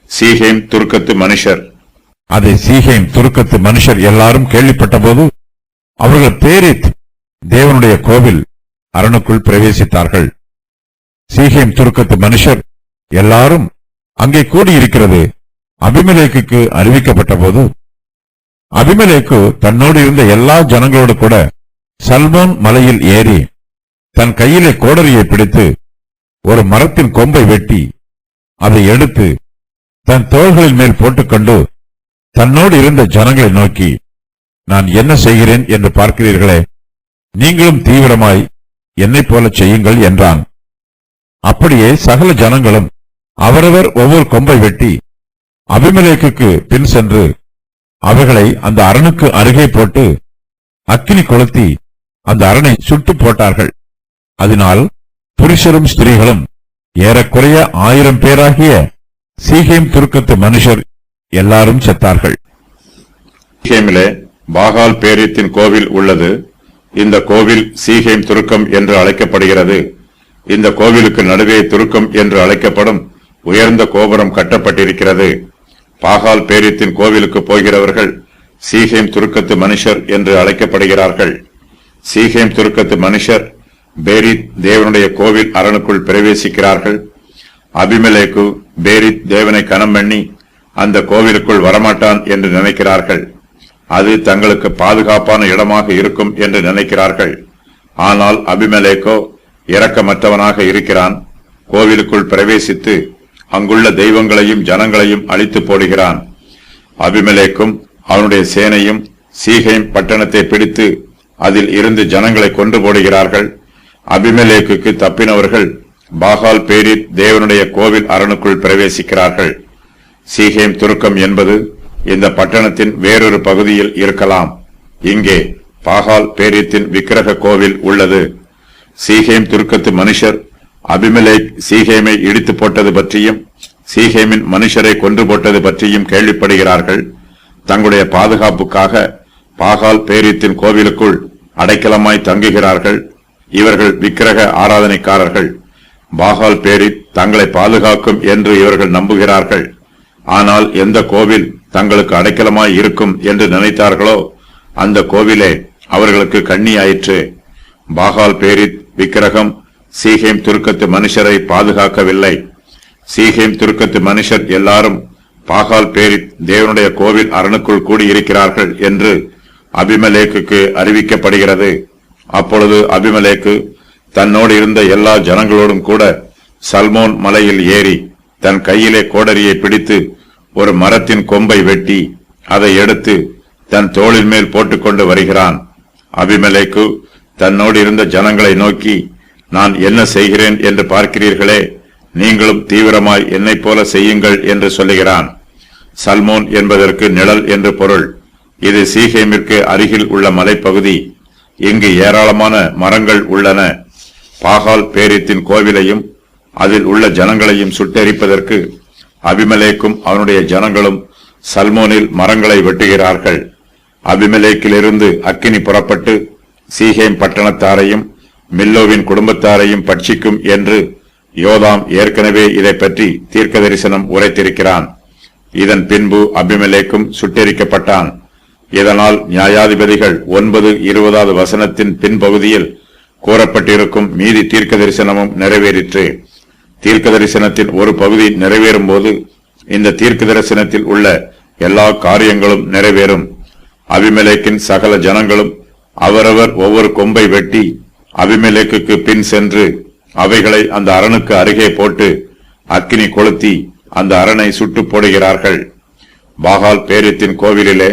சீகேம் துருக்கத்து மனுஷர். அதை சீகேம் துருக்கத்து மனுஷர் எல்லாரும் கேள்விப்பட்ட போது அவர்கள் பேரித் தேவனுடைய கோவில் அரணுக்குள் பிரவேசித்தார்கள். சீகேம் துருக்கத்து மனுஷர் எல்லாரும் அங்கே கூடியிருக்கிறது அபிமெலேக்குக்கு அறிவிக்கப்பட்ட போது அபிமெலேக்கு தன்னோடு இருந்த எல்லா ஜனங்களோடு கூட சல்மோன் மலையில் ஏறி தன் கையிலே கோடரியை பிடித்து ஒரு மரத்தின் கொம்பை வெட்டி அதை எடுத்து தன் தோள்களின் மேல் போட்டுக்கொண்டு தன்னோடு இருந்த ஜனங்களை நோக்கி, நான் என்ன செய்கிறேன் என்று பார்க்கிறீர்களே, நீங்களும் தீவிரமாய் என்னைப் போல செய்யுங்கள் என்றான். அப்படியே சகல ஜனங்களும் அவரவர் ஒவ்வொரு கொம்பை வெட்டி அபிமெலேக்குக்கு பின் சென்று அவர்களை அந்த அரணுக்கு அருகே போட்டு அக்கினி கொளுத்தி அந்த அரணை சுட்டு போட்டார்கள். அதனால் புருஷரும் ஸ்திரீகளும் ஏறக்குறைய 1000 பேராகிய சீகேம் துருக்கத்து மனுஷர் எல்லாரும் செத்தார்கள். சீகேமிலே பாகால் பேரீத்தின் கோவில் உள்ளது. இந்த கோவில் சீகேம் துருக்கம் என்று அழைக்கப்படுகிறது. இந்த கோவிலுக்கு நடுவே துருக்கம் என்று அழைக்கப்படும் உயர்ந்த கோபுரம் கட்டப்பட்டிருக்கிறது. பாகால் பேரீத்தின் கோவிலுக்கு போகிறவர்கள் சீகேம் துருக்கத்து மனுஷர் என்று அழைக்கப்படுகிறார்கள். சீகேம் துருக்கத்து மனுஷர் பேரித் தேவனுடைய கோவில் அரணுக்குள் பிரவேசிக்கிறார்கள். அபிமெலேக்கு பேரித் தேவனை கனம் பண்ணி அந்த கோவிலுக்குள் வரமாட்டான் என்று நினைக்கிறார்கள். அது தங்களுக்கு பாதுகாப்பான இடமாக இருக்கும் என்று நினைக்கிறார்கள். ஆனால் அபிமெலேக்கோ இரக்கமற்றவனாக இருக்கிறான். கோவிலுக்குள் பிரவேசித்து அங்குள்ள தெய்வங்களையும் ஜனங்களையும் அழித்து போடுகிறான். அபிமெலேக்கும் அவனுடைய சேனையும் சீகேம் பட்டணத்தை பிடித்து அதில் இருந்து ஜனங்களை கொண்டு போடுகிறார்கள். அபிமெலேக்குக்கு தப்பினவர்கள் பாகால் பேரித் தேவனுடைய கோவில் அரணுக்குள் பிரவேசிக்கிறார்கள். சீகேம் துருக்கம் என்பது இந்த பட்டணத்தின் வேறொரு பகுதியில் இருக்கலாம். இங்கே பாகால் பேரீத்தின் விக்கிரக கோவில் உள்ளது. சீகேம் துருக்கத்து மனுஷர் அபிமெலேக் சீகேமை இடித்து போட்டது பற்றியும் சீகேமின் மனுஷரை கொன்று போட்டது பற்றியும் கேள்விப்படுகிறார்கள். தங்களுடைய பாதுகாப்புக்காக பாகால் பேரீத்தின் கோவிலுக்குள் அடைக்கலமாய் தங்குகிறார்கள். இவர்கள் விக்கிரக ஆராதனைக்காரர்கள். பாகால் பேரித் தங்களை பாதுகாக்கும் என்று இவர்கள் நம்புகிறார்கள். ஆனால் எந்த கோவில் தங்களுக்கு அடைக்கலமாய் இருக்கும் என்று நினைத்தார்களோ அந்த கோவிலே அவர்களுக்கு கண்ணியாயிற்று. பாகால் பேரித் விக்கிரகம் சீகேம் துருக்கத்து மனுஷரை பாதுகாக்கவில்லை. சீகேம் துருக்கத்து மனுஷர் எல்லாரும் பாகால் பேரித் தேவனுடைய கோவில் அரணுக்குள் கூடியிருக்கிறார்கள் என்று அபிமெலேக்குக்கு அறிவிக்கப்படுகிறது. அப்பொழுது அபிமெலேக்கு தன்னோடு இருந்த எல்லா ஜனங்களோடும் கூட சல்மோன் மலையில் ஏறி தன் கையிலே கோடரியை பிடித்து ஒரு மரத்தின் கொம்பை வெட்டி அதை எடுத்து தன் தோளின் மேல் போட்டுக்கொண்டு வருகிறான். அபிமெலேக்கு தன்னோடு இருந்த ஜனங்களை நோக்கி, நான் என்ன செய்கிறேன் என்று பார்க்கிறீர்களே, நீங்களும் தீவிரமாய் என்னைப் போல செய்யுங்கள் என்று சொல்லுகிறான். சல்மோன் என்பதற்கு நிழல் என்று பொருள். இது சீகேமிற்கு அருகில் உள்ள மலைப்பகுதி. இங்கு ஏராளமான மரங்கள் உள்ளன. பாகால் பேரீத்தின் கோவிலையும் அதில் உள்ள ஜனங்களையும் சுட்டெரிப்பதற்கு அபிமெலேக்கும் அவனுடைய ஜனங்களும் சல்மோனில் மரங்களை வெட்டுகிறார்கள். அபிமெலேக்கிலிருந்து அக்கினி புறப்பட்டு சீகேம் பட்டணத்தாரையும் மில்லோவின் குடும்பத்தாரையும் பட்சிக்கும் என்று யோதாம் ஏற்கனவே இதை பற்றி தீர்க்க தரிசனம் உரைத்திருக்கிறான். இதன் பின்பு அபிமெலேக்கும் சுட்டெரிக்கப்பட்டான். இதனால் நியாயாதிபதிகள் 9:20 வசனத்தின் பின்பகுதியில் கூறப்பட்டிருக்கும் மீதி தீர்க்க தரிசனமும் நிறைவேறிற்று. தீர்க்க தரிசனத்தின் ஒரு பகுதி நிறைவேறும் போது இந்த தீர்க்க தரிசனத்தில் உள்ள எல்லா காரியங்களும் நிறைவேறும். அபிமெலேக்கின் சகல ஜனங்களும் அவரவர் ஒவ்வொரு கொம்பை வெட்டி அபிமெலேக்குக்கு பின் சென்று அவைகளை அந்த அரணுக்கு அருகே போட்டு அக்கினி கொளுத்தி அந்த அரணை சுட்டு போடுகிறார்கள். பாகால் பேரீத்தின் கோவிலிலே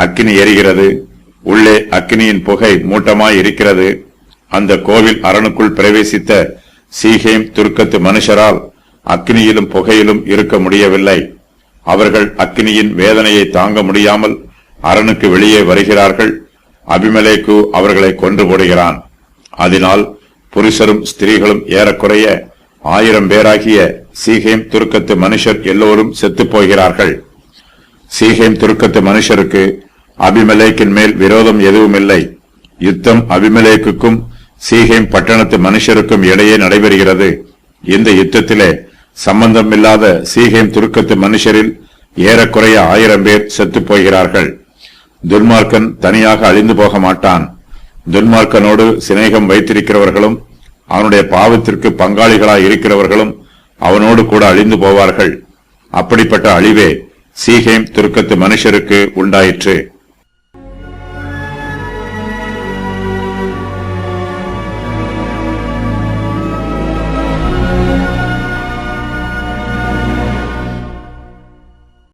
அக்கினி எரிகிறது. உள்ளே அக்கினியின் புகை மூட்டமாய் இருக்கிறது. அந்த கோவில் அரணுக்குள் பிரவேசித்த சீகேம் துருக்கத்து மனுஷரால் அக்கினியிலும் புகையிலும் இருக்க முடியவில்லை. அவர்கள் அக்கினியின் வேதனையை தாங்க முடியாமல் அரணுக்கு வெளியே வருகிறார்கள். அபிமெலேக்கு அவர்களை கொன்று போடுகிறான். அதனால் புருஷரும் ஸ்திரீகளும் ஏறக்குறைய 1000 பேராகிய சீகேம் துருக்கத்து மனுஷர் எல்லோரும் செத்து போகிறார்கள். சீகேம் துருக்கத்து மனுஷருக்கு அபிமெலேக்கின் மேல் விரோதம் எதுவும் இல்லை. யுத்தம் அபிமெலேக்குக்கும் சீகேம் பட்டணத்து மனுஷருக்கும் இடையே நடைபெறுகிறது. இந்த யுத்தத்திலே சம்பந்தமில்லாத சீகேம் துருக்கத்து மனுஷரில் ஏறக்குறைய 1000 பேர் செத்துப் போகிறார்கள். துன்மார்க்கன் தனியாக அழிந்து போக மாட்டான். துன்மார்க்கனோடு சிநேகம் வைத்திருக்கிறவர்களும் அவனுடைய பாவத்திற்கு பங்காளிகளாய் இருக்கிறவர்களும் அவனோடு கூட அழிந்து போவார்கள். அப்படிப்பட்ட அழிவே சீகேம் துருக்கத்து மனுஷருக்கு உண்டாயிற்று.